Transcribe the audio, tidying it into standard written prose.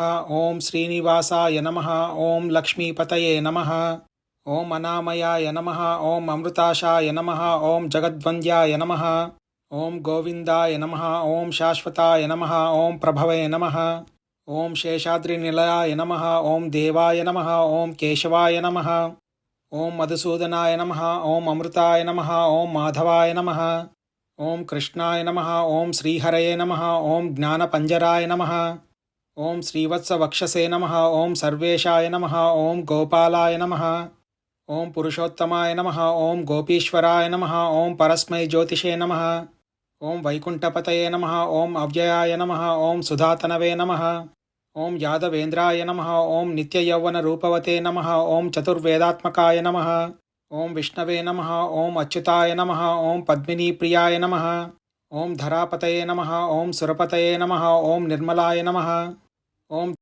ओम श्रीनिवासाय नमः। ओम लक्ष्मीपतये नमः। ओम अनामयाय नमः। ओम अमृताशाय नमः। ओम जगद्वन्द्याय नमः। ओम गोविंदाय नमः। ओम शाश्वताय नमः। ओम प्रभवे नमः। ओम शेषाद्रिनिलयाय नमः। ओम देवाय नमः। ओम केशवाय नमः। ओम मधुसूदनाय नमः। ओम अमृताय नमः। ओम माधवाय नमः। ओम कृष्णाय नमः। ओम श्रीहरये नमः। ओम ज्ञानपंजराय नमः। ओम श्रीवत्सवक्षसे नमः। ओम सर्वेशाय नमः। ओम गोपालाय नमः। ओम पुरुषोत्तमाय नमः। ओम गोपीश्वराय नमः। ओम परस्मै ज्योतिषे नमः। ओम वैकुंठपतये नमः। ओम अव्ययाय नमः। ओम सुधातनवे नमः। ओम यादवेन्द्राय नमः। ओम नित्ययौवनरूपवते नमः। ओम चतुर्वेदात्मकाय नमः। ओम विष्णवे नमः। ओम अच्युताय नमः। ओम पद्मिनीप्रियाय नमः। ओम धरापतये नमः। ओम सुरपतये नमः। ओम निर्मलाय नमः। ओम